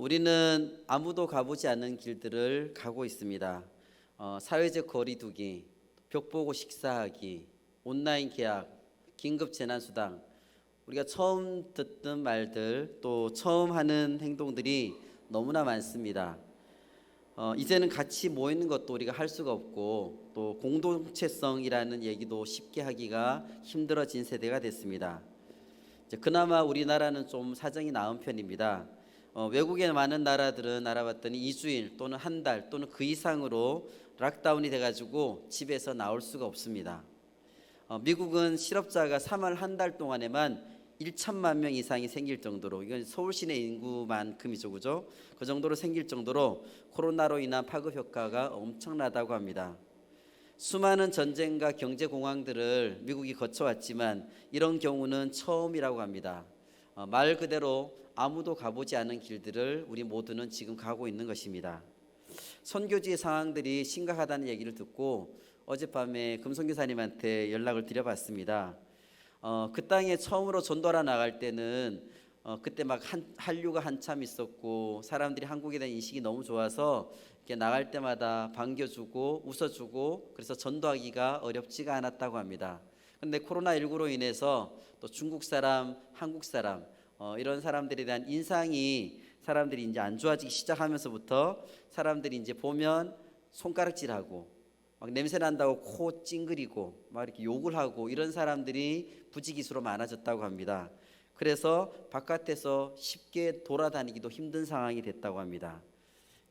우리는 아무도 가보지 않은 길들을 가고 있습니다. 사회적 거리두기, 벽 보고 식사하기, 온라인 계약, 긴급 재난수당, 우리가 처음 듣는 말들 또 처음 하는 행동들이 너무나 많습니다. 이제는 같이 모이는 것도 우리가 할 수가 없고 또 공동체성이라는 얘기도 쉽게 하기가 힘들어진 세대가 됐습니다. 그나마 우리나라는 좀 사정이 나은 편입니다. 외국의 많은 나라들은 알아봤더니 2주일 또는 한 달 또는 그 이상으로 락다운이 돼가지고 집에서 나올 수가 없습니다. 미국은 실업자가 3월 한 달 동안에만 1천만 명 이상이 생길 정도로, 이건 서울 시내 인구만큼이죠, 그죠? 그 정도로 생길 정도로 코로나로 인한 파급 효과가 엄청나다고 합니다. 수많은 전쟁과 경제 공황들을 미국이 거쳐왔지만 이런 경우는 처음이라고 합니다. 말 그대로 아무도 가보지 않은 길들을 우리 모두는 지금 가고 있는 것입니다. 선교지의 상황들이 심각하다는 얘기를 듣고 어젯밤에 금송교사님한테 연락을 드려봤습니다. 그 땅에 처음으로 전도하러 나갈 때는 그때 막 한류가 한참 있었고 사람들이 한국에 대한 인식이 너무 좋아서 이렇게 나갈 때마다 반겨주고 웃어주고 그래서 전도하기가 어렵지가 않았다고 합니다. 그런데 코로나19로 인해서 또 중국 사람, 한국 사람 이런 사람들에 대한 인상이 사람들이 이제 안 좋아지기 시작하면서부터 사람들이 이제 보면 손가락질하고 막 냄새 난다고 코 찡그리고 막 이렇게 욕을 하고 이런 사람들이 부지기수로 많아졌다고 합니다. 그래서 바깥에서 쉽게 돌아다니기도 힘든 상황이 됐다고 합니다.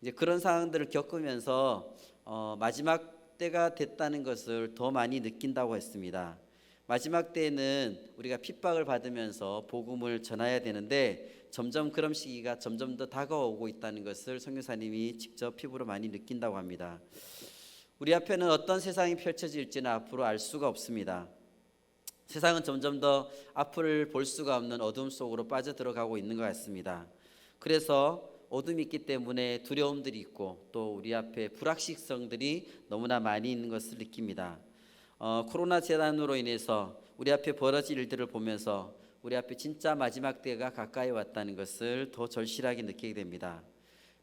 이제 그런 상황들을 겪으면서 마지막 때가 됐다는 것을 더 많이 느낀다고 했습니다. 마지막 때에는 우리가 핍박을 받으면서 복음을 전해야 되는데 점점 그런 시기가 점점 더 다가오고 있다는 것을 선교사님이 직접 피부로 많이 느낀다고 합니다. 우리 앞에는 어떤 세상이 펼쳐질지는 앞으로 알 수가 없습니다. 세상은 점점 더 앞을 볼 수가 없는 어둠 속으로 빠져들어가고 있는 것 같습니다. 그래서 어둠이 있기 때문에 두려움들이 있고 또 우리 앞에 불확실성들이 너무나 많이 있는 것을 느낍니다. 코로나 재난으로 인해서 우리 앞에 벌어질 일들을 보면서 우리 앞에 진짜 마지막 때가 가까이 왔다는 것을 더 절실하게 느끼게 됩니다.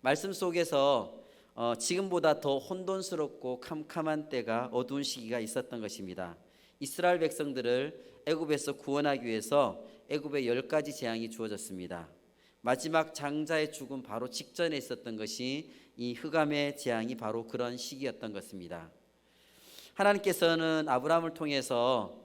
말씀 속에서 지금보다 더 혼돈스럽고 캄캄한 때가 어두운 시기가 있었던 것입니다. 이스라엘 백성들을 애굽에서 구원하기 위해서 애굽에 10가지 재앙이 주어졌습니다. 마지막 장자의 죽음 바로 직전에 있었던 것이 이 흑암의 재앙이 바로 그런 시기였던 것입니다. 하나님께서는 아브라함을 통해서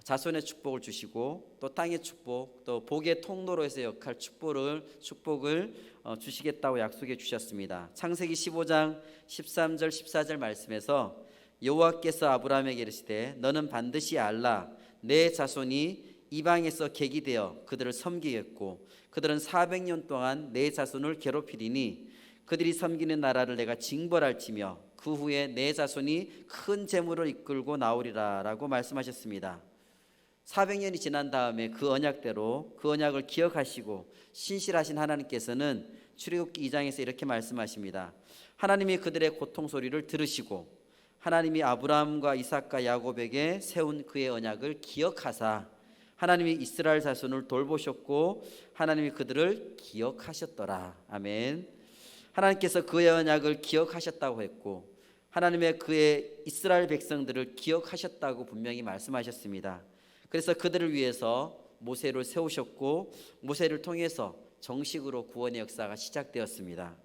자손의 축복을 주시고 또 땅의 축복 또 복의 통로로서 역할 축복을 주시겠다고 약속해 주셨습니다. 창세기 15장 13절 14절 말씀에서 여호와께서 아브라함에게 이르시되 너는 반드시 알라 내 자손이 이방에서 객이 되어 그들을 섬기겠고 그들은 400년 동안 내 자손을 괴롭히리니 그들이 섬기는 나라를 내가 징벌할지며 그 후에 내 자손이 큰 재물을 이끌고 나오리라 라고 말씀하셨습니다. 400년이 지난 다음에 그 언약대로 그 언약을 기억하시고 신실하신 하나님께서는 출애굽기 2장에서 이렇게 말씀하십니다. 하나님이 그들의 고통 소리를 들으시고 하나님이 아브라함과 이삭과 야곱에게 세운 그의 언약을 기억하사 하나님이 이스라엘 자손을 돌보셨고 하나님이 그들을 기억하셨더라. 아멘. 하나님께서 그의 언약을 기억하셨다고 했고 하나님의 그의 이스라엘 백성들을 기억하셨다고 분명히 말씀하셨습니다. 그래서 그들을 위해서 모세를 세우셨고 모세를 통해서 정식으로 구원의 역사가 시작되었습니다.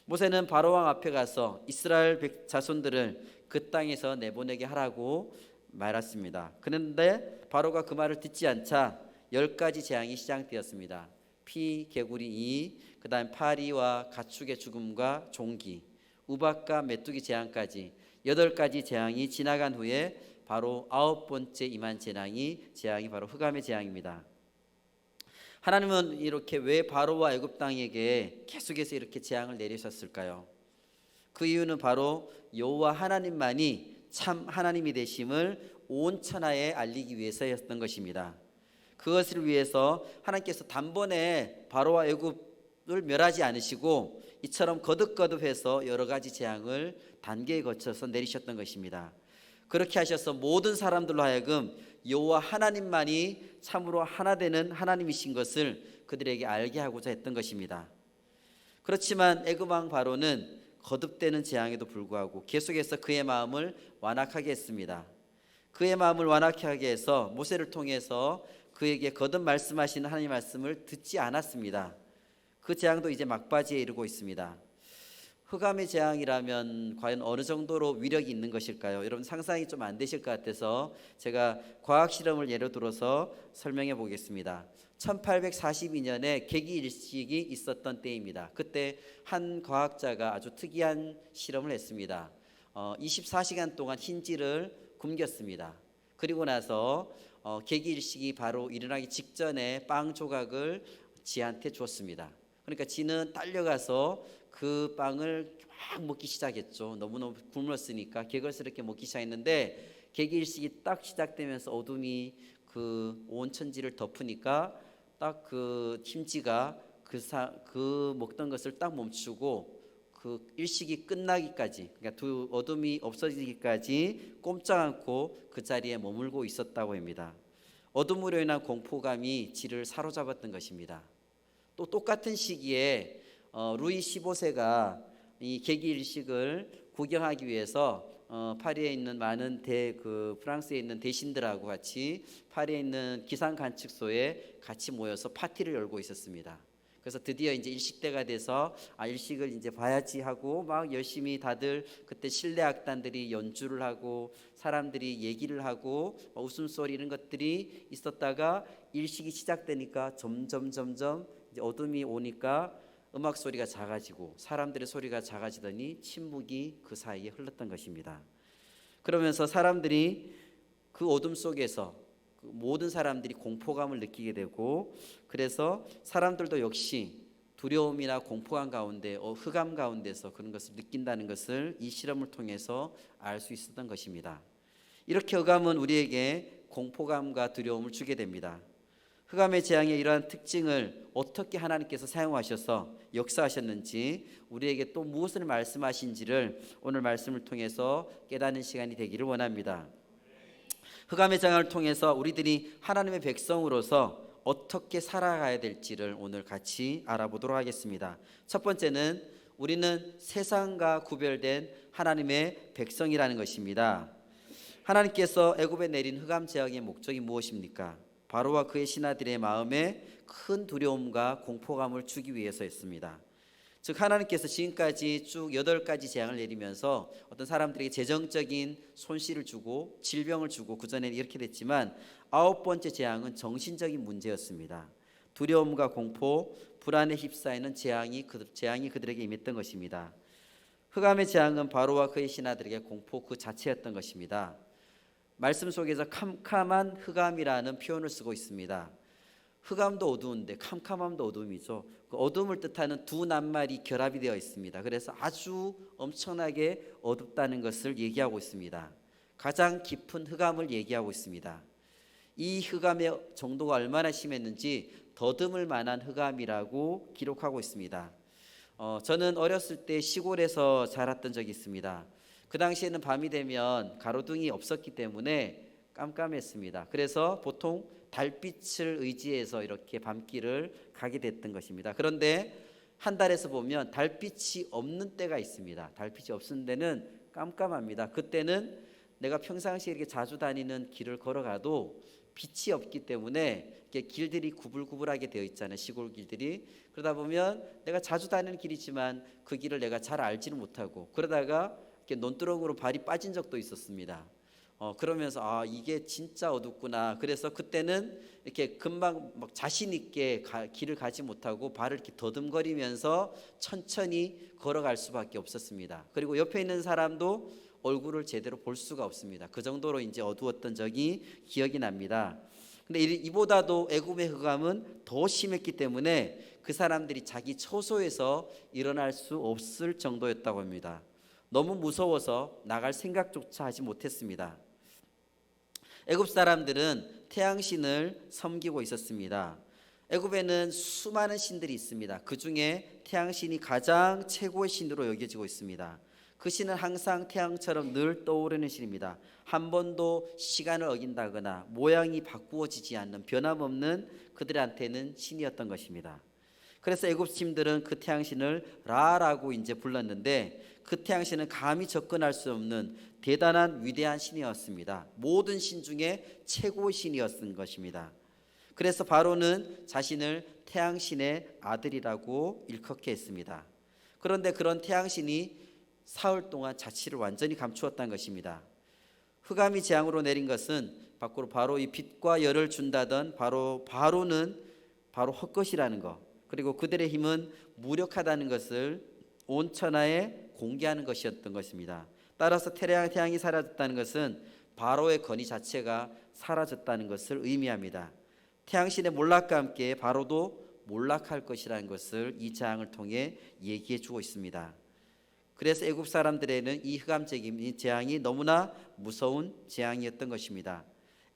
모세는 바로왕 앞에 가서 이스라엘 자손들을 그 땅에서 내보내게 하라고 말했습니다. 그런데 바로가 그 말을 듣지 않자 10가지 재앙이 시작되었습니다. 피, 개구리, 이, 그 다음 파리와 가축의 죽음과 종기, 우박과 메뚜기 재앙까지 8가지 재앙이 지나간 후에 바로 9번째 임한 재앙이 바로 흑암의 재앙입니다. 하나님은 이렇게 왜 바로와 애굽 땅에게 계속해서 이렇게 재앙을 내리셨을까요? 그 이유는 바로 여호와 하나님만이 참 하나님이 되심을 온 천하에 알리기 위해서였던 것입니다. 그것을 위해서 하나님께서 단번에 바로와 애굽을 멸하지 않으시고 이처럼 거듭거듭해서 여러 가지 재앙을 단계에 거쳐서 내리셨던 것입니다. 그렇게 하셔서 모든 사람들로 하여금 여호와 하나님만이 참으로 하나 되는 하나님이신 것을 그들에게 알게 하고자 했던 것입니다. 그렇지만 애굽 왕 바로는 거듭되는 재앙에도 불구하고 계속해서 그의 마음을 완악하게 했습니다. 그의 마음을 완악하게 하게 해서 모세를 통해서 그에게 거듭 말씀하시는 하나님의 말씀을 듣지 않았습니다. 그 재앙도 이제 막바지에 이르고 있습니다. 흑암의 재앙이라면 과연 어느 정도로 위력이 있는 것일까요? 여러분 상상이 좀 안 되실 것 같아서 제가 과학 실험을 예로 들어서 설명해 보겠습니다. 1842년에 계기일식이 있었던 때입니다. 그때 한 과학자가 아주 특이한 실험을 했습니다. 24시간 동안 흰지를 굶겼습니다. 그리고 나서 계기일식이 바로 일어나기 직전에 빵 조각을 지한테 줬습니다. 그러니까 지는 딸려가서 그 빵을 막 먹기 시작했죠. 너무너무 굶었으니까 개걸스럽게 먹기 시작했는데 계기일식이 딱 시작되면서 어둠이 그 온 천지를 덮으니까 딱 그 흰지가 그 먹던 것을 딱 멈추고 그 일식이 끝나기까지, 그러니까 두 어둠이 없어지기까지 꼼짝 않고 그 자리에 머물고 있었다고 합니다. 어둠으로 인한 공포감이 지를 사로잡았던 것입니다. 또 똑같은 시기에 루이 15세가 이 계기일식을 구경하기 위해서 파리에 있는 많은 프랑스에 있는 대신들하고 같이 파리에 있는 기상 관측소에 같이 모여서 파티를 열고 있었습니다. 그래서 드디어 이제 일식때가 돼서 일식을 이제 봐야지 하고 막 열심히 다들 그때 실내 악단들이 연주를 하고 사람들이 얘기를 하고 웃음소리 이런 것들이 있었다가 일식이 시작되니까 점점 이제 어둠이 오니까 음악 소리가 작아지고 사람들의 소리가 작아지더니 침묵이 그 사이에 흘렀던 것입니다. 그러면서 사람들이 그 어둠 속에서 모든 사람들이 공포감을 느끼게 되고, 그래서 사람들도 역시 두려움이나 공포감 가운데 흑암 가운데서 그런 것을 느낀다는 것을 이 실험을 통해서 알 수 있었던 것입니다. 이렇게 흑암은 우리에게 공포감과 두려움을 주게 됩니다. 흑암의 재앙의 이러한 특징을 어떻게 하나님께서 사용하셔서 역사하셨는지, 우리에게 또 무엇을 말씀하신지를 오늘 말씀을 통해서 깨닫는 시간이 되기를 원합니다. 흑암의 재앙을 통해서 우리들이 하나님의 백성으로서 어떻게 살아가야 될지를 오늘 같이 알아보도록 하겠습니다. 첫 번째는 우리는 세상과 구별된 하나님의 백성이라는 것입니다. 하나님께서 애굽에 내린 흑암 재앙의 목적이 무엇입니까? 바로와 그의 신하들의 마음에 큰 두려움과 공포감을 주기 위해서였습니다. 즉 하나님께서 지금까지 쭉 8가지 재앙을 내리면서 어떤 사람들에게 재정적인 손실을 주고 질병을 주고, 그전에는 이렇게 됐지만 9번째 재앙은 정신적인 문제였습니다. 두려움과 공포, 불안에 휩싸이는 재앙이 그들에게 임했던 것입니다. 흑암의 재앙은 바로와 그의 신하들에게 공포 그 자체였던 것입니다. 말씀 속에서 캄캄한 흑암이라는 표현을 쓰고 있습니다. 흑암도 어두운데 캄캄함도 어둠이죠. 그 어둠을 뜻하는 두 낱말이 결합이 되어 있습니다. 그래서 아주 엄청나게 어둡다는 것을 얘기하고 있습니다. 가장 깊은 흑암을 얘기하고 있습니다. 이 흑암의 정도가 얼마나 심했는지 더듬을 만한 흑암이라고 기록하고 있습니다. 저는 어렸을 때 시골에서 자랐던 적이 있습니다. 그 당시에는 밤이 되면 가로등이 없었기 때문에 깜깜했습니다. 그래서 보통 달빛을 의지해서 이렇게 밤길을 가게 됐던 것입니다. 그런데 한 달에서 보면 달빛이 없는 때가 있습니다. 달빛이 없는 데는 깜깜합니다. 그때는 내가 평상시에 이렇게 자주 다니는 길을 걸어가도 빛이 없기 때문에 이렇게 길들이 구불구불하게 되어 있잖아요. 시골 길들이. 그러다 보면 내가 자주 다니는 길이지만 그 길을 내가 잘 알지는 못하고, 그러다가 이렇게 논두렁으로 발이 빠진 적도 있었습니다. 그러면서 이게 진짜 어둡구나. 그래서 그때는 이렇게 금방 막 자신 있게 길을 가지 못하고 발을 이렇게 더듬거리면서 천천히 걸어갈 수밖에 없었습니다. 그리고 옆에 있는 사람도 얼굴을 제대로 볼 수가 없습니다. 그 정도로 이제 어두웠던 적이 기억이 납니다. 근데 이보다도 애굽의 흑암은 더 심했기 때문에 그 사람들이 자기 처소에서 일어날 수 없을 정도였다고 합니다. 너무 무서워서 나갈 생각조차 하지 못했습니다. 애굽 사람들은 태양신을 섬기고 있었습니다. 애굽에는 수많은 신들이 있습니다. 그 중에 태양신이 가장 최고의 신으로 여겨지고 있습니다. 그 신은 항상 태양처럼 늘 떠오르는 신입니다. 한 번도 시간을 어긴다거나 모양이 바꾸어지지 않는 변함없는 그들한테는 신이었던 것입니다. 그래서 애굽 신들은 그 태양신을 라라고 이제 불렀는데, 그 태양신은 감히 접근할 수 없는 대단한 위대한 신이었습니다. 모든 신 중에 최고의 신이었던 것입니다. 그래서 바로는 자신을 태양신의 아들이라고 일컫게 했습니다. 그런데 그런 태양신이 사흘 동안 자취를 완전히 감추었다는 것입니다. 흑암이 재앙으로 내린 것은 밖으로 바로 이 빛과 열을 준다던 바로는 바로 헛것이라는 것, 그리고 그들의 힘은 무력하다는 것을 온 천하에 공개하는 것이었던 것입니다. 따라서 태양이 사라졌다는 것은 바로의 권위 자체가 사라졌다는 것을 의미합니다. 태양신의 몰락과 함께 바로도 몰락할 것이라는 것을 이 재앙을 통해 얘기해 주고 있습니다. 그래서 애굽 사람들에게는 이 흑암적인 이 재앙이 너무나 무서운 재앙이었던 것입니다.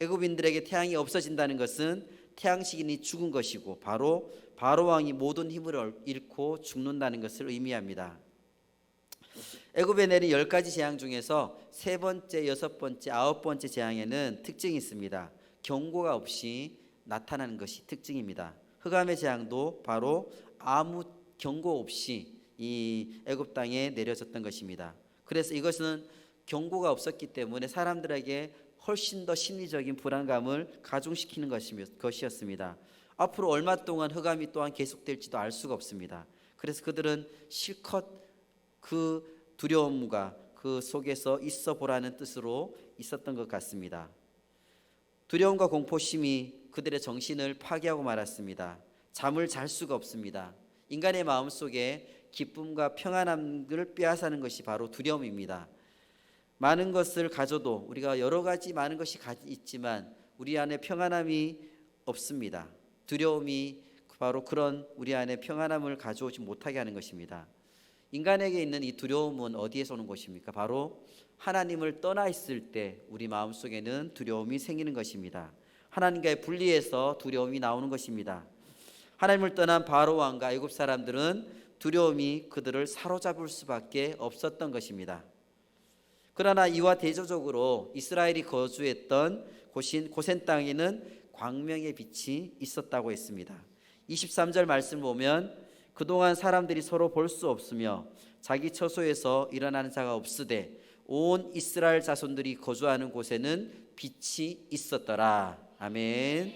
애굽인들에게 태양이 없어진다는 것은 태양신이 죽은 것이고, 바로 왕이 모든 힘을 잃고 죽는다는 것을 의미합니다. 애굽에 내린 10가지 재앙 중에서 3번째, 6번째, 9번째 재앙에는 특징이 있습니다. 경고가 없이 나타나는 것이 특징입니다. 흑암의 재앙도 바로 아무 경고 없이 이 애굽 땅에 내려졌던 것입니다. 그래서 이것은 경고가 없었기 때문에 사람들에게 훨씬 더 심리적인 불안감을 가중시키는 것이었습니다. 앞으로 얼마 동안 흑암이 또한 계속될지도 알 수가 없습니다. 그래서 그들은 실컷 그 두려움과 그 속에서 있어 보라는 뜻으로 있었던 것 같습니다. 두려움과 공포심이 그들의 정신을 파괴하고 말았습니다. 잠을 잘 수가 없습니다. 인간의 마음속에 기쁨과 평안함을 빼앗아는 것이 바로 두려움입니다. 많은 것을 가져도 우리가 여러 가지 많은 것이 있지만 우리 안에 평안함이 없습니다. 두려움이 바로 그런 우리 안에 평안함을 가져오지 못하게 하는 것입니다. 인간에게 있는 이 두려움은 어디에서 오는 것입니까? 바로 하나님을 떠나 있을 때 우리 마음속에는 두려움이 생기는 것입니다. 하나님과의 분리에서 두려움이 나오는 것입니다. 하나님을 떠난 바로 왕과 애굽 사람들은 두려움이 그들을 사로잡을 수밖에 없었던 것입니다. 그러나 이와 대조적으로 이스라엘이 거주했던 고센 땅에는 광명의 빛이 있었다고 했습니다. 23절 말씀을 보면 그동안 사람들이 서로 볼 수 없으며 자기 처소에서 일어나는 자가 없으되 온 이스라엘 자손들이 거주하는 곳에는 빛이 있었더라. 아멘.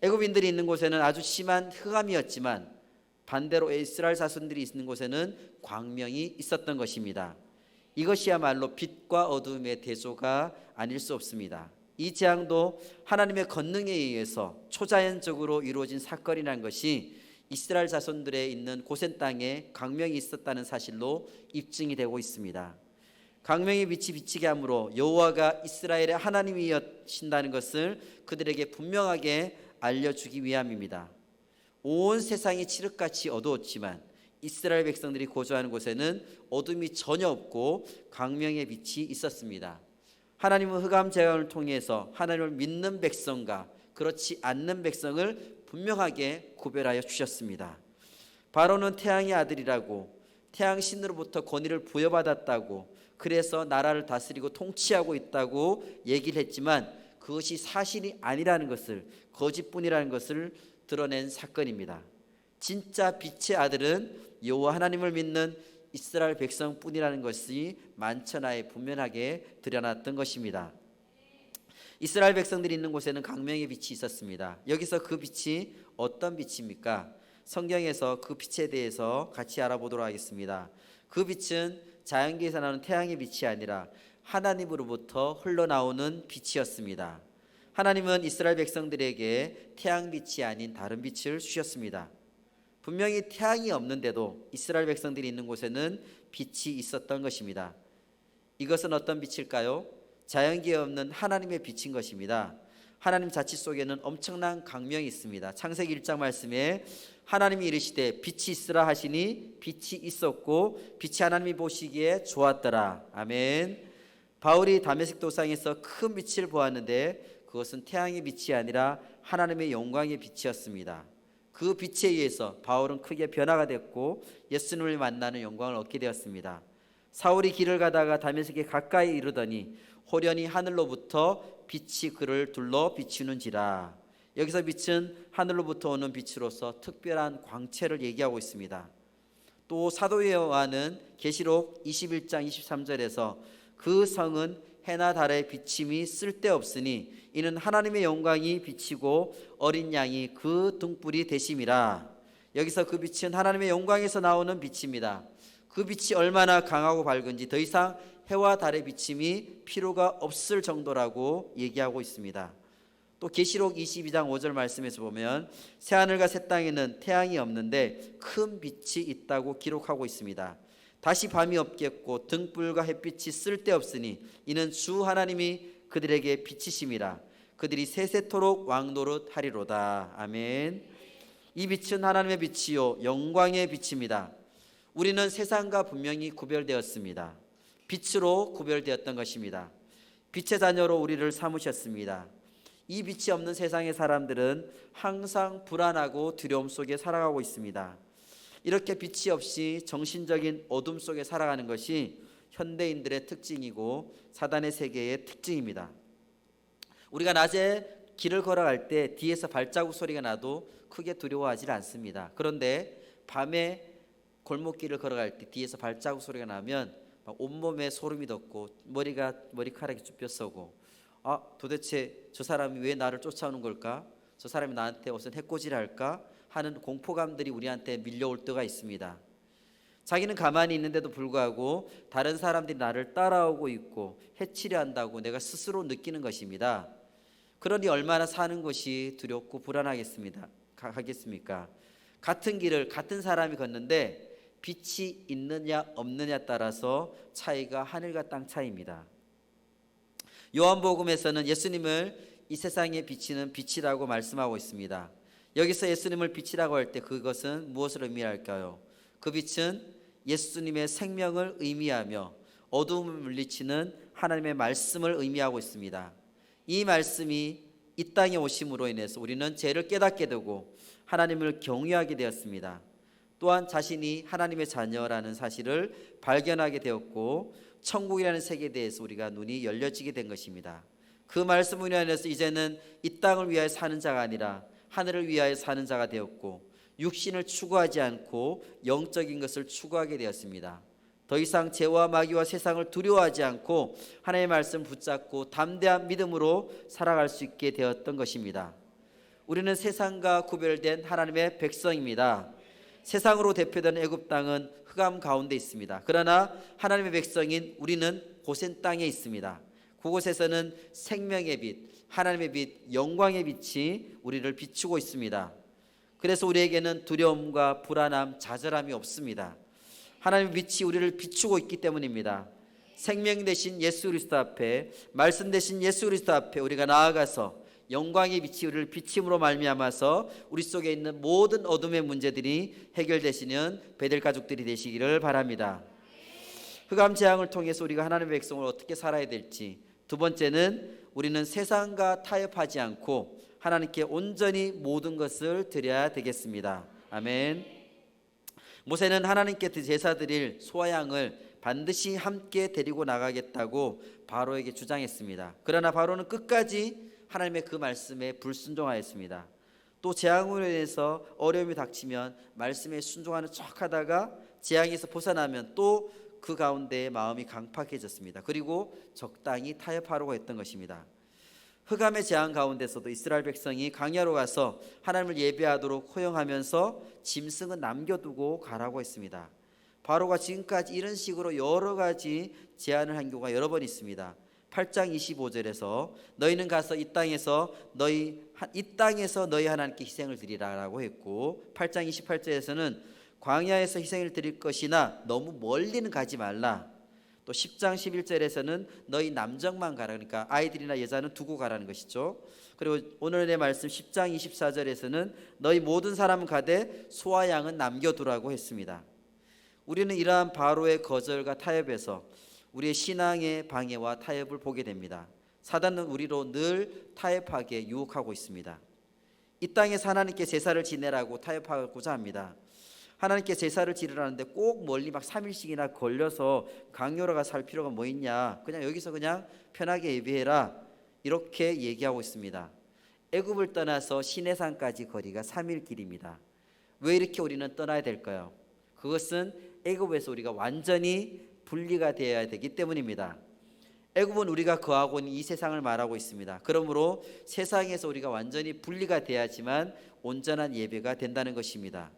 애굽인들이 있는 곳에는 아주 심한 흑암이었지만 반대로 이스라엘 자손들이 있는 곳에는 광명이 있었던 것입니다. 이것이야말로 빛과 어둠의 대조가 아닐 수 없습니다. 이 재앙도 하나님의 권능에 의해서 초자연적으로 이루어진 사건이라는 것이 이스라엘 자손들의 있는 고센 땅에 광명이 있었다는 사실로 입증이 되고 있습니다. 광명의 빛이 비치게 함으로 여호와가 이스라엘의 하나님이신다는 것을 그들에게 분명하게 알려주기 위함입니다. 온 세상이 칠흑같이 어두웠지만 이스라엘 백성들이 거주하는 곳에는 어둠이 전혀 없고 광명의 빛이 있었습니다. 하나님은 흑암 재앙을 통해서 하나님을 믿는 백성과 그렇지 않는 백성을 분명하게 구별하여 주셨습니다. 바로는 태양의 아들이라고, 태양신으로부터 권위를 부여받았다고, 그래서 나라를 다스리고 통치하고 있다고 얘기를 했지만 그것이 사실이 아니라는 것을, 거짓뿐이라는 것을 드러낸 사건입니다. 진짜 빛의 아들은 여호와 하나님을 믿는 이스라엘 백성뿐이라는 것이 만천하에 분명하게 드러났던 것입니다. 이스라엘 백성들이 있는 곳에는 광명의 빛이 있었습니다. 여기서 그 빛이 어떤 빛입니까? 성경에서 그 빛에 대해서 같이 알아보도록 하겠습니다. 그 빛은 자연계에서 나오는 태양의 빛이 아니라 하나님으로부터 흘러나오는 빛이었습니다. 하나님은 이스라엘 백성들에게 태양빛이 아닌 다른 빛을 주셨습니다. 분명히 태양이 없는데도 이스라엘 백성들이 있는 곳에는 빛이 있었던 것입니다. 이것은 어떤 빛일까요? 자연계에 없는 하나님의 빛인 것입니다. 하나님 자치 속에는 엄청난 광명이 있습니다. 창세기 1장 말씀에 하나님이 이르시되 빛이 있으라 하시니 빛이 있었고 빛이 하나님이 보시기에 좋았더라. 아멘. 바울이 다메섹 도상에서 큰 빛을 보았는데 그것은 태양의 빛이 아니라 하나님의 영광의 빛이었습니다. 그 빛에 의해서 바울은 크게 변화가 됐고 예수님을 만나는 영광을 얻게 되었습니다. 사울이 길을 가다가 다메섹에 가까이 이르더니 호련히 하늘로부터 빛이 그를 둘러 비추는지라. 여기서 빛은 하늘로부터 오는 빛으로서 특별한 광채를 얘기하고 있습니다. 또 사도 요한은 계시록 21장 23절에서 그 성은 해나 달의 비침이 쓸데없으니 이는 하나님의 영광이 비치고 어린 양이 그 등불이 되심이라. 여기서 그 빛은 하나님의 영광에서 나오는 빛입니다. 그 빛이 얼마나 강하고 밝은지 더 이상 해와 달의 비침이 필요가 없을 정도라고 얘기하고 있습니다. 또 계시록 22장 5절 말씀에서 보면 새하늘과 새 땅에는 태양이 없는데 큰 빛이 있다고 기록하고 있습니다. 다시 밤이 없겠고 등불과 햇빛이 쓸데없으니 이는 주 하나님이 그들에게 빛이심이라. 그들이 세세토록 왕노릇 하리로다. 아멘. 이 빛은 하나님의 빛이요 영광의 빛입니다. 우리는 세상과 분명히 구별되었습니다. 빛으로 구별되었던 것입니다. 빛의 자녀로 우리를 삼으셨습니다. 이 빛이 없는 세상의 사람들은 항상 불안하고 두려움 속에 살아가고 있습니다. 이렇게 빛이 없이 정신적인 어둠 속에 살아가는 것이 현대인들의 특징이고 사단의 세계의 특징입니다. 우리가 낮에 길을 걸어갈 때 뒤에서 발자국 소리가 나도 크게 두려워하지 않습니다. 그런데 밤에 골목길을 걸어갈 때 뒤에서 발자국 소리가 나면 막 온몸에 소름이 돋고 머리카락이 쭈뼛서고 도대체 저 사람이 왜 나를 쫓아오는 걸까? 저 사람이 나한테 무슨 해코지를 할까? 하는 공포감들이 우리한테 밀려올 때가 있습니다. 자기는 가만히 있는데도 불구하고 다른 사람들이 나를 따라오고 있고 해치려 한다고 내가 스스로 느끼는 것입니다. 그러니 얼마나 사는 것이 두렵고 불안하겠습니까? 같은 길을 같은 사람이 걷는데 빛이 있느냐 없느냐에 따라서 차이가 하늘과 땅 차이입니다. 요한복음에서는 예수님을 이 세상에 비치는 빛이라고 말씀하고 있습니다. 여기서 예수님을 빛이라고 할 때 그것은 무엇을 의미할까요? 그 빛은 예수님의 생명을 의미하며 어두움을 물리치는 하나님의 말씀을 의미하고 있습니다. 이 말씀이 이 땅에 오심으로 인해서 우리는 죄를 깨닫게 되고 하나님을 경외하게 되었습니다. 또한 자신이 하나님의 자녀라는 사실을 발견하게 되었고 천국이라는 세계에 대해서 우리가 눈이 열려지게 된 것입니다. 그 말씀을 인해서 이제는 이 땅을 위하여 사는 자가 아니라 하늘을 위하여 사는 자가 되었고 육신을 추구하지 않고 영적인 것을 추구하게 되었습니다. 더 이상 죄와 마귀와 세상을 두려워하지 않고 하나님의 말씀 붙잡고 담대한 믿음으로 살아갈 수 있게 되었던 것입니다. 우리는 세상과 구별된 하나님의 백성입니다. 세상으로 대표되는 애굽 땅은 흑암 가운데 있습니다. 그러나 하나님의 백성인 우리는 고센 땅에 있습니다. 그곳에서는 생명의 빛, 하나님의 빛, 영광의 빛이 우리를 비추고 있습니다. 그래서 우리에게는 두려움과 불안함, 좌절함이 없습니다. 하나님의 빛이 우리를 비추고 있기 때문입니다. 생명 되신 예수 그리스도 앞에, 말씀 되신 예수 그리스도 앞에 우리가 나아가서 영광의 빛이 우리를 비침으로 말미암아서 우리 속에 있는 모든 어둠의 문제들이 해결되시는 베델 가족들이 되시기를 바랍니다. 흑암 재앙을 통해서 우리가 하나님의 백성을 어떻게 살아야 될지, 두 번째는 우리는 세상과 타협하지 않고 하나님께 온전히 모든 것을 드려야 되겠습니다. 아멘. 모세는 하나님께 제사 드릴 소와 양을 반드시 함께 데리고 나가겠다고 바로에게 주장했습니다. 그러나 바로는 끝까지 하나님의 그 말씀에 불순종하였습니다. 또 재앙으로 인해서 어려움이 닥치면 말씀에 순종하는 척하다가 재앙에서 벗어나면 또 그 가운데 마음이 강팍해졌습니다. 그리고 적당히 타협하려고 했던 것입니다. 흑암의 재앙 가운데서도 이스라엘 백성이 광야로 가서 하나님을 예배하도록 허용하면서 짐승은 남겨두고 가라고 했습니다. 바로가 지금까지 이런 식으로 여러 가지 제안을 한 경우가 여러 번 있습니다. 8장 25절에서 너희는 가서 이 땅에서 너희 하나님께 희생을 드리라라고 했고, 8장 28절에서는 광야에서 희생을 드릴 것이나 너무 멀리는 가지 말라. 또 10장 11절에서는 너희 남정만 가라, 그러니까 아이들이나 여자는 두고 가라는 것이죠. 그리고 오늘의 말씀 10장 24절에서는 너희 모든 사람은 가되 소와 양은 남겨두라고 했습니다. 우리는 이러한 바로의 거절과 타협에서 우리의 신앙의 방해와 타협을 보게 됩니다. 사단은 우리로 늘 타협하게 유혹하고 있습니다. 이 땅에서 하나님께 제사를 지내라고 타협하고자 합니다. 하나님께 제사를 지르라는데 꼭 멀리 막 3일씩이나 걸려서 강요로 가서 살 필요가 뭐 있냐, 그냥 여기서 그냥 편하게 예배해라, 이렇게 얘기하고 있습니다. 애굽을 떠나서 시내산까지 거리가 3일 길입니다. 왜 이렇게 우리는 떠나야 될까요? 그것은 애굽에서 우리가 완전히 분리가 되어야 되기 때문입니다. 애굽은 우리가 거하고 있는 이 세상을 말하고 있습니다. 그러므로 세상에서 우리가 완전히 분리가 돼야지만 온전한 예배가 된다는 것입니다.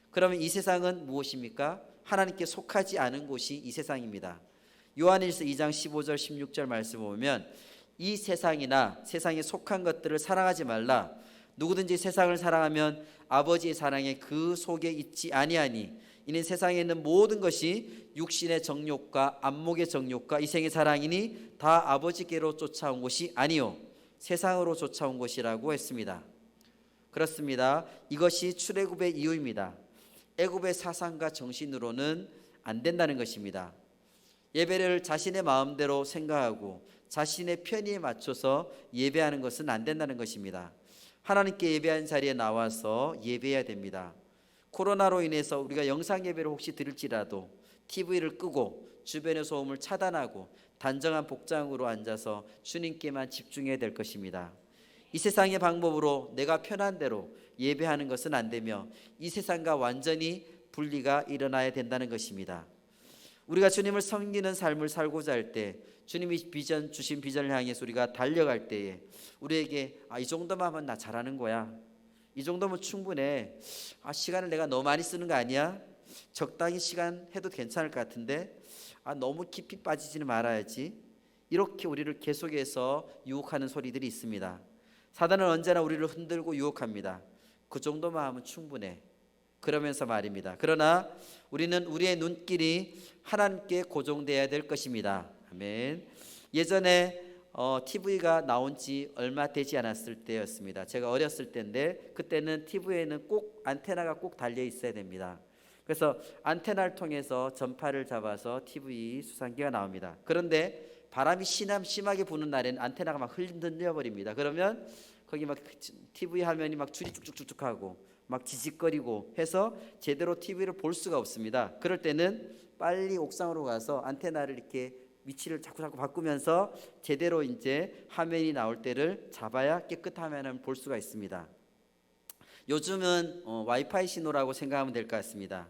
그러면 이 세상은 무엇입니까? 하나님께 속하지 않은 곳이 이 세상입니다. 요한일서 2장 15절 16절 말씀 보면 이 세상이나 세상에 속한 것들을 사랑하지 말라. 누구든지 세상을 사랑하면 아버지의 사랑에 그 속에 있지 아니하니 이는 세상에 있는 모든 것이 육신의 정욕과 안목의 정욕과 이생의 사랑이니 다 아버지께로 쫓아온 것이 아니요 세상으로 쫓아온 것이라고 했습니다. 그렇습니다. 이것이 출애굽의 이유입니다. 애굽의 사상과 정신으로는 안 된다는 것입니다. 예배를 자신의 마음대로 생각하고 자신의 편의에 맞춰서 예배하는 것은 안 된다는 것입니다. 하나님께 예배하는 자리에 나와서 예배해야 됩니다. 코로나로 인해서 우리가 영상 예배를 혹시 드릴지라도 TV를 끄고 주변의 소음을 차단하고 단정한 복장으로 앉아서 주님께만 집중해야 될 것입니다. 이 세상의 방법으로 내가 편한 대로 예배하는 것은 안 되며 이 세상과 완전히 분리가 일어나야 된다는 것입니다. 우리가 주님을 섬기는 삶을 살고자 할 때 주님이 주신 비전을 향해서 우리가 달려갈 때에 우리에게 이 정도만 하면 나 잘하는 거야. 이 정도면 충분해. 시간을 내가 너무 많이 쓰는 거 아니야? 적당히 시간 해도 괜찮을 것 같은데 너무 깊이 빠지지는 말아야지. 이렇게 우리를 계속해서 유혹하는 소리들이 있습니다. 사단은 언제나 우리를 흔들고 유혹합니다. 그 정도만 하면 충분해. 그러면서 말입니다. 그러나 우리는 우리의 눈길이 하나님께 고정되어야 될 것입니다. 아멘. 예전에 TV가 나온 지 얼마 되지 않았을 때였습니다. 제가 어렸을 때인데 그때는 TV에는 꼭 안테나가 꼭 달려 있어야 됩니다. 그래서 안테나를 통해서 전파를 잡아서 TV 수상기가 나옵니다. 그런데 바람이 심하게 부는 날에는 안테나가 막 흔들려 버립니다. 그러면 거기 막 TV 화면이 막 줄이 쭉쭉쭉쭉 하고 막 지직거리고 해서 제대로 TV를 볼 수가 없습니다. 그럴 때는 빨리 옥상으로 가서 안테나를 이렇게 위치를 자꾸 바꾸면서 제대로 이제 화면이 나올 때를 잡아야 깨끗한 화면을 볼 수가 있습니다. 요즘은 와이파이 신호라고 생각하면 될 것 같습니다.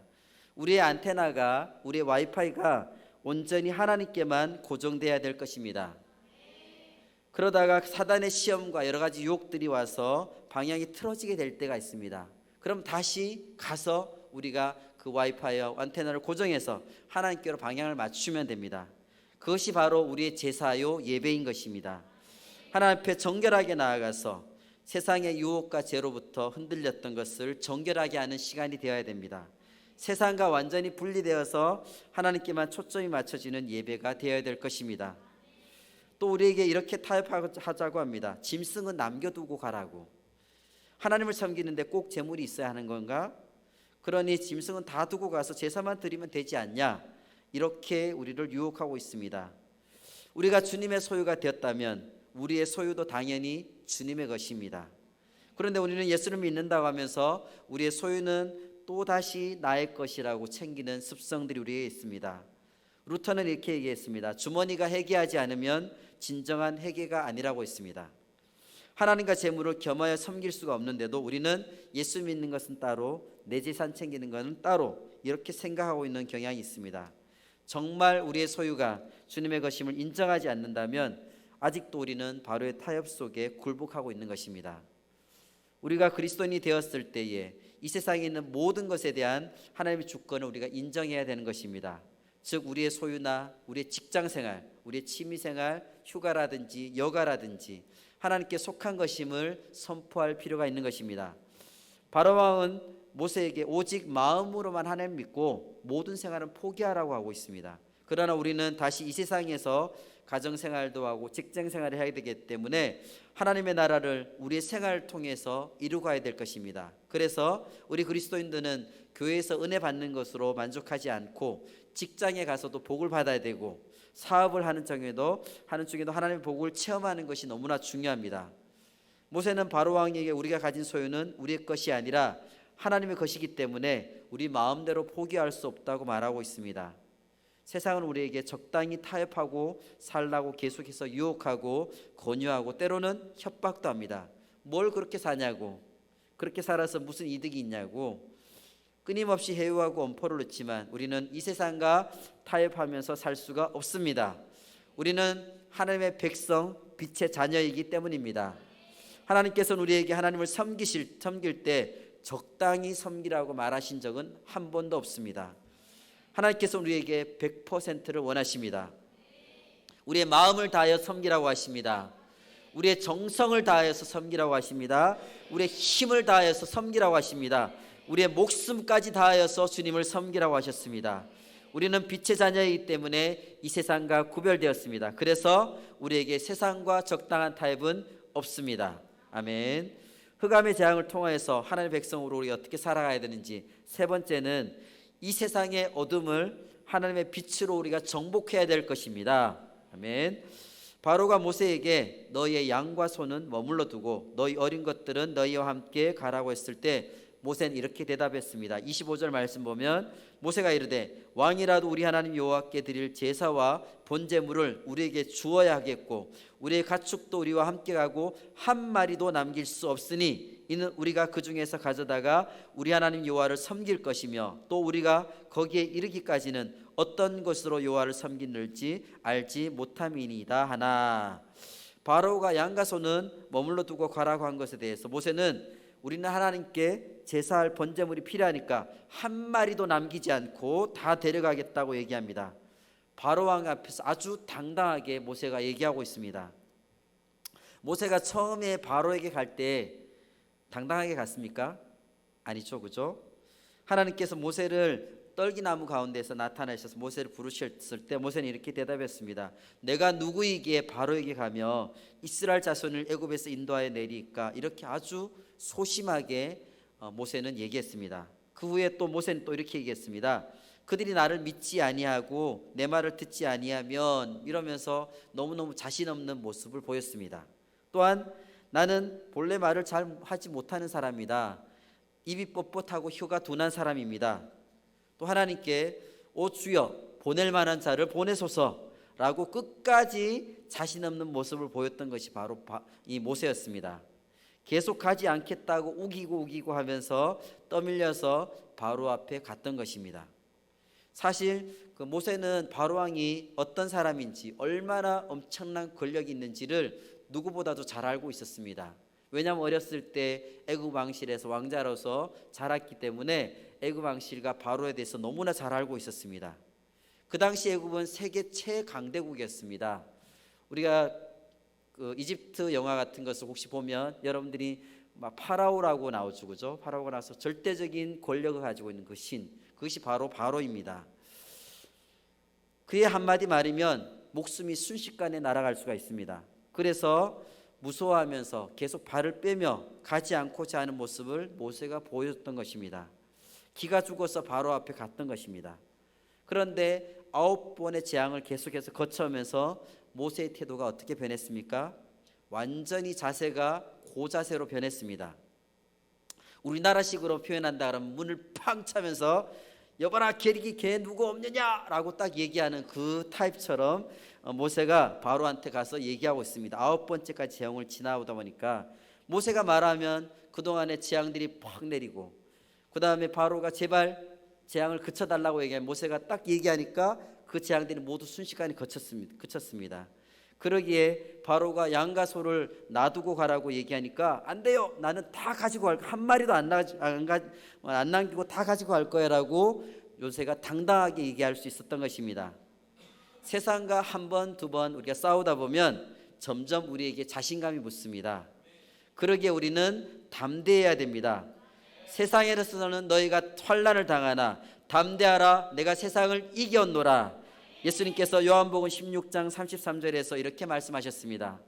우리의 안테나가, 우리의 와이파이가 온전히 하나님께만 고정돼야 될 것입니다. 그러다가 사단의 시험과 여러 가지 유혹들이 와서 방향이 틀어지게 될 때가 있습니다. 그럼 다시 가서 우리가 그 와이파이와 안테나를 고정해서 하나님께로 방향을 맞추면 됩니다. 그것이 바로 우리의 제사요 예배인 것입니다. 하나님 앞에 정결하게 나아가서 세상의 유혹과 죄로부터 흔들렸던 것을 정결하게 하는 시간이 되어야 됩니다. 세상과 완전히 분리되어서 하나님께만 초점이 맞춰지는 예배가 되어야 될 것입니다. 또 우리에게 이렇게 타협하자고 합니다. 짐승은 남겨두고 가라고. 하나님을 섬기는데 꼭 제물이 있어야 하는 건가? 그러니 짐승은 다 두고 가서 제사만 드리면 되지 않냐? 이렇게 우리를 유혹하고 있습니다. 우리가 주님의 소유가 되었다면 우리의 소유도 당연히 주님의 것입니다. 그런데 우리는 예수를 믿는다고 하면서 우리의 소유는 또다시 나의 것이라고 챙기는 습성들이 우리에게 있습니다. 루터는 이렇게 얘기했습니다. 주머니가 회개하지 않으면 진정한 회개가 아니라고 했습니다. 하나님과 재물을 겸하여 섬길 수가 없는데도 우리는 예수 믿는 것은 따로 내 재산 챙기는 것은 따로 이렇게 생각하고 있는 경향이 있습니다. 정말 우리의 소유가 주님의 것임을 인정하지 않는다면 아직도 우리는 바로의 타협 속에 굴복하고 있는 것입니다. 우리가 그리스도인이 되었을 때에 이 세상에 있는 모든 것에 대한 하나님의 주권을 우리가 인정해야 되는 것입니다. 즉 우리의 소유나 우리의 직장생활, 우리의 취미생활, 휴가라든지 여가라든지 하나님께 속한 것임을 선포할 필요가 있는 것입니다. 바로왕은 모세에게 오직 마음으로만 하나님 믿고 모든 생활은 포기하라고 하고 있습니다. 그러나 우리는 다시 이 세상에서 가정생활도 하고 직장생활을 해야 되기 때문에 하나님의 나라를 우리의 생활을 통해서 이루어가야 될 것입니다. 그래서 우리 그리스도인들은 교회에서 은혜 받는 것으로 만족하지 않고 직장에 가서도 복을 받아야 되고 사업을 하는 중에도 하나님의 복을 체험하는 것이 너무나 중요합니다. 모세는 바로왕에게 우리가 가진 소유는 우리의 것이 아니라 하나님의 것이기 때문에 우리 마음대로 포기할 수 없다고 말하고 있습니다. 세상은 우리에게 적당히 타협하고 살라고 계속해서 유혹하고 권유하고 때로는 협박도 합니다. 뭘 그렇게 사냐고, 그렇게 살아서 무슨 이득이 있냐고 끊임없이 해유하고 엄포를 놓지만 우리는 이 세상과 타협하면서 살 수가 없습니다. 우리는 하나님의 백성, 빛의 자녀이기 때문입니다. 하나님께서는 우리에게 하나님을 섬길 때 적당히 섬기라고 말하신 적은 한 번도 없습니다. 하나님께서 우리에게 100%를 원하십니다. 우리의 마음을 다하여 섬기라고 하십니다. 우리의 정성을 다하여서 섬기라고 하십니다. 우리의 힘을 다하여서 섬기라고 하십니다. 우리의 목숨까지 다하여서 주님을 섬기라고 하셨습니다. 우리는 빛의 자녀이기 때문에 이 세상과 구별되었습니다. 그래서 우리에게 세상과 적당한 타협은 없습니다. 아멘. 흑암의 재앙을 통하여서 하나님의 백성으로 우리가 어떻게 살아가야 되는지, 세 번째는 이 세상의 어둠을 하나님의 빛으로 우리가 정복해야 될 것입니다. 아멘. 바로가 모세에게 너희의 양과 소는 머물러 두고 너희 어린 것들은 너희와 함께 가라고 했을 때 모세는 이렇게 대답했습니다. 25절 말씀 보면 모세가 이르되 왕이라도 우리 하나님 여호와께 드릴 제사와 번제물을 우리에게 주어야 하겠고 우리의 가축도 우리와 함께 가고 한 마리도 남길 수 없으니 이는 우리가 그 중에서 가져다가 우리 하나님 여호와를 섬길 것이며 또 우리가 거기에 이르기까지는 어떤 것으로 여호와를 섬기는지 알지 못함이니이다 하나. 바로가 양과 소는 머물러 두고 가라고 한 것에 대해서 모세는 우리는 하나님께 제사할 번제물이 필요하니까 한 마리도 남기지 않고 다 데려가겠다고 얘기합니다. 바로왕 앞에서 아주 당당하게 모세가 얘기하고 있습니다. 모세가 처음에 바로에게 갈 때 당당하게 갔습니까? 아니죠, 그죠? 하나님께서 모세를 떨기나무 가운데서 나타나셔서 모세를 부르셨을 때 모세는 이렇게 대답했습니다. 내가 누구이기에 바로에게 가며 이스라엘 자손을 애굽에서 인도하여 내리까? 이렇게 아주 소심하게 모세는 얘기했습니다. 그 후에 또 모세는 또 이렇게 얘기했습니다. 그들이 나를 믿지 아니하고 내 말을 듣지 아니하면, 이러면서 너무너무 자신 없는 모습을 보였습니다. 또한 나는 본래 말을 잘 하지 못하는 사람이다. 입이 뻣뻣하고 혀가 둔한 사람입니다. 또 하나님께 오 주여 보낼 만한 자를 보내소서라고 끝까지 자신 없는 모습을 보였던 것이 바로 이 모세였습니다. 계속 가지 않겠다고 우기고 하면서 떠밀려서 바로 앞에 갔던 것입니다. 사실 그 모세는 바로왕이 어떤 사람인지, 얼마나 엄청난 권력이 있는지를 누구보다도 잘 알고 있었습니다. 왜냐하면 어렸을 때 애굽 왕실에서 왕자로서 자랐기 때문에 애굽 왕실과 바로에 대해서 너무나 잘 알고 있었습니다. 그 당시 애굽은 세계 최강대국이었습니다. 우리가 그 이집트 영화 같은 것을 혹시 보면 여러분들이 막 파라오라고 나오죠, 그죠? 파라오가 나서 절대적인 권력을 가지고 있는 그 신, 그것이 바로 바로입니다. 그의 한마디 말이면 목숨이 순식간에 날아갈 수가 있습니다. 그래서 무서워하면서 계속 발을 빼며 가지 않고자 하는 모습을 모세가 보였던 것입니다. 기가 죽어서 바로 앞에 갔던 것입니다. 그런데 9번의 재앙을 계속해서 거쳐오면서 모세의 태도가 어떻게 변했습니까? 완전히 자세가 고자세로 변했습니다. 우리나라식으로 표현한다 그러면 문을 팡 차면서 여봐라 걔 누구 없느냐 라고 딱 얘기하는 그 타입처럼 모세가 바로한테 가서 얘기하고 있습니다. 9번째까지 재앙을 지나오다 보니까 모세가 말하면 그동안의 재앙들이 팍 내리고, 그 다음에 바로가 제발 재앙을 그쳐달라고 얘기하면 모세가 딱 얘기하니까 그 재앙들이 모두 순식간에 그쳤습니다. 그러기에 바로가 양과 소를 놔두고 가라고 얘기하니까 안 돼요, 나는 다 가지고 갈 거야, 한 마리도 안 남기고 다 가지고 갈 거야 라고 요새가 당당하게 얘기할 수 있었던 것입니다. 세상과 한 번, 두 번 우리가 싸우다 보면 점점 우리에게 자신감이 붙습니다. 그러기에 우리는 담대해야 됩니다. 세상에서는 너희가 환난을 당하나 담대하라, 내가 세상을 이겼노라. 예수님께서 요한복음 16장 33절에서 이렇게 말씀하셨습니다.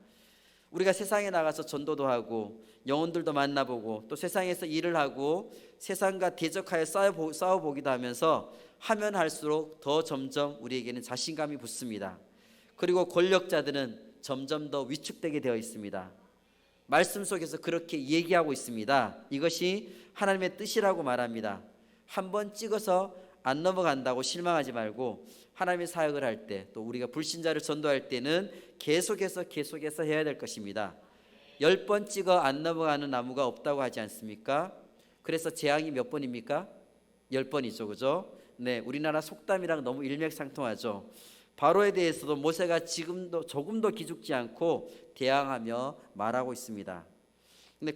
우리가 세상에 나가서 전도도 하고 영혼들도 만나보고 또 세상에서 일을 하고 세상과 대적하여 싸워보기도 하면서 하면 할수록 더 점점 우리에게는 자신감이 붙습니다. 그리고 권력자들은 점점 더 위축되게 되어 있습니다. 말씀 속에서 그렇게 얘기하고 있습니다. 이것이 하나님의 뜻이라고 말합니다. 한번 찍어서 안 넘어간다고 실망하지 말고 하나님의 사역을 할 때, 또 우리가 불신자를 전도할 때는 계속해서 해야 될 것입니다. 10번 찍어 안 넘어가는 나무가 없다고 하지 않습니까? 그래서 재앙이 몇 번입니까? 10번이죠. 그죠? 네, 우리나라 속담이랑 너무 일맥상통하죠. 바로에 대해서도 모세가 지금도 조금도 기죽지 않고 대항하며 말하고 있습니다.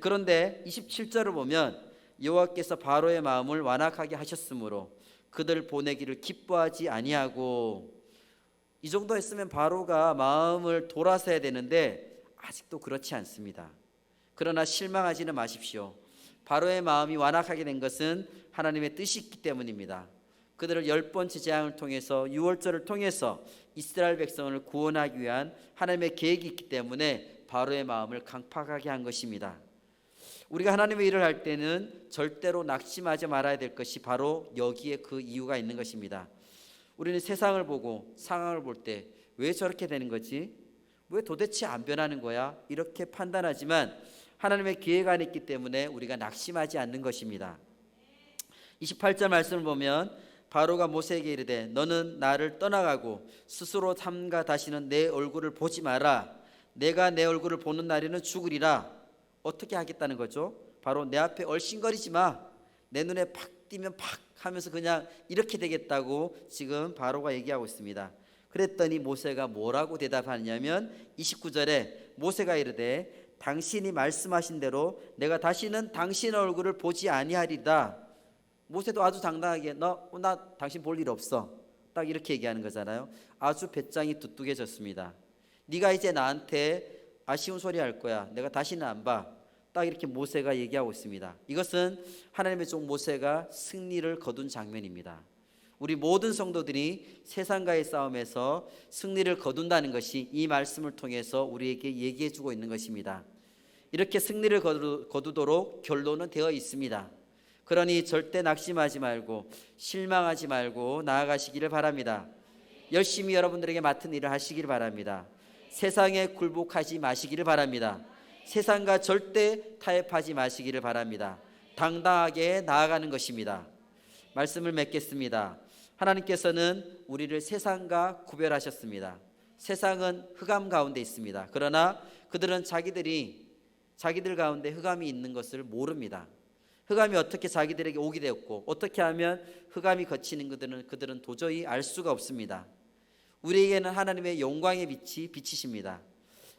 그런데 27절을 보면 여호와께서 바로의 마음을 완악하게 하셨으므로 그들 보내기를 기뻐하지 아니하고, 이 정도 했으면 바로가 마음을 돌아서야 되는데 아직도 그렇지 않습니다. 그러나 실망하지는 마십시오. 바로의 마음이 완악하게 된 것은 하나님의 뜻이 있기 때문입니다. 그들을 10번째 재앙을 통해서, 유월절을 통해서 이스라엘 백성을 구원하기 위한 하나님의 계획이 있기 때문에 바로의 마음을 강팍하게 한 것입니다. 우리가 하나님의 일을 할 때는 절대로 낙심하지 말아야 될 것이 바로 여기에 그 이유가 있는 것입니다. 우리는 세상을 보고 상황을 볼 때 왜 저렇게 되는 거지? 왜 도대체 안 변하는 거야? 이렇게 판단하지만 하나님의 계획 안에 있기 때문에 우리가 낙심하지 않는 것입니다. 28절 말씀을 보면 바로가 모세에게 이르되 너는 나를 떠나가고 스스로 삼가 다시는 내 얼굴을 보지 마라. 내가 내 얼굴을 보는 날에는 죽으리라. 어떻게 하겠다는 거죠? 바로 내 앞에 얼씬거리지 마. 내 눈에 팍 띄면 팍 하면서 그냥 이렇게 되겠다고 지금 바로가 얘기하고 있습니다. 그랬더니 모세가 뭐라고 대답하냐면 29절에 모세가 이르되 당신이 말씀하신 대로 내가 다시는 당신 얼굴을 보지 아니하리다. 모세도 아주 당당하게 나 당신 볼 일 없어. 딱 이렇게 얘기하는 거잖아요. 아주 배짱이 두둑해졌습니다. 네가 이제 나한테 아쉬운 소리 할 거야. 내가 다시는 안 봐. 딱 이렇게 모세가 얘기하고 있습니다. 이것은 하나님의 종 모세가 승리를 거둔 장면입니다. 우리 모든 성도들이 세상과의 싸움에서 승리를 거둔다는 것이 이 말씀을 통해서 우리에게 얘기해 주고 있는 것입니다. 이렇게 승리를 거두도록 결론은 되어 있습니다. 그러니 절대 낙심하지 말고 실망하지 말고 나아가시기를 바랍니다. 열심히 여러분들에게 맡은 일을 하시기를 바랍니다. 세상에 굴복하지 마시기를 바랍니다. 세상과 절대 타협하지 마시기를 바랍니다. 당당하게 나아가는 것입니다. 말씀을 맺겠습니다. 하나님께서는 우리를 세상과 구별하셨습니다. 세상은 흑암 가운데 있습니다. 그러나 그들은 자기들 가운데 흑암이 있는 것을 모릅니다. 흑암이 어떻게 자기들에게 오게 되었고 어떻게 하면 흑암이 거치는 그들은 도저히 알 수가 없습니다. 우리에게는 하나님의 영광의 빛이 비치십니다.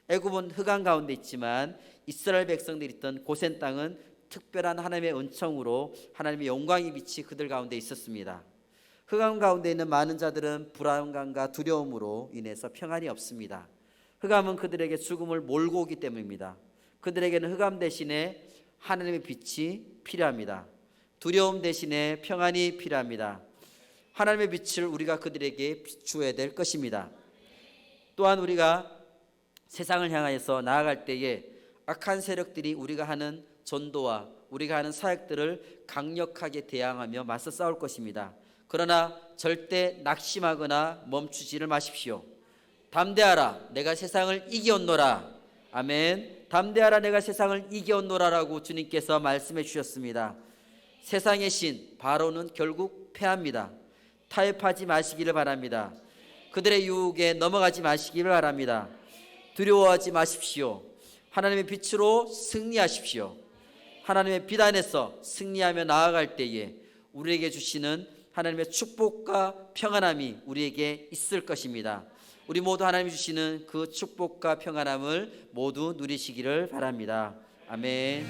애굽은 흑암 가운데 있지만 이스라엘 백성들이 있던 고센 땅은 특별한 하나님의 은총으로 하나님의 영광의 빛이 그들 가운데 있었습니다. 흑암 가운데 있는 많은 자들은 불안감과 두려움으로 인해서 평안이 없습니다. 흑암은 그들에게 죽음을 몰고 오기 때문입니다. 그들에게는 흑암 대신에 하나님의 빛이 필요합니다. 두려움 대신에 평안이 필요합니다. 하나님의 빛을 우리가 그들에게 비추어야 될 것입니다. 또한 우리가 세상을 향하여서 나아갈 때에 악한 세력들이 우리가 하는 전도와 우리가 하는 사역들을 강력하게 대항하며 맞서 싸울 것입니다. 그러나 절대 낙심하거나 멈추지를 마십시오. 담대하라, 내가 세상을 이기었노라. 아멘. 담대하라, 내가 세상을 이기었노라라고 주님께서 말씀해 주셨습니다. 세상의 신 바로는 결국 패합니다. 타협하지 마시기를 바랍니다. 그들의 유혹에 넘어가지 마시기를 바랍니다. 두려워하지 마십시오. 하나님의 빛으로 승리하십시오. 하나님의 빛 안에서 승리하며 나아갈 때에 우리에게 주시는 하나님의 축복과 평안함이 우리에게 있을 것입니다. 우리 모두 하나님이 주시는 그 축복과 평안함을 모두 누리시기를 바랍니다. 아멘.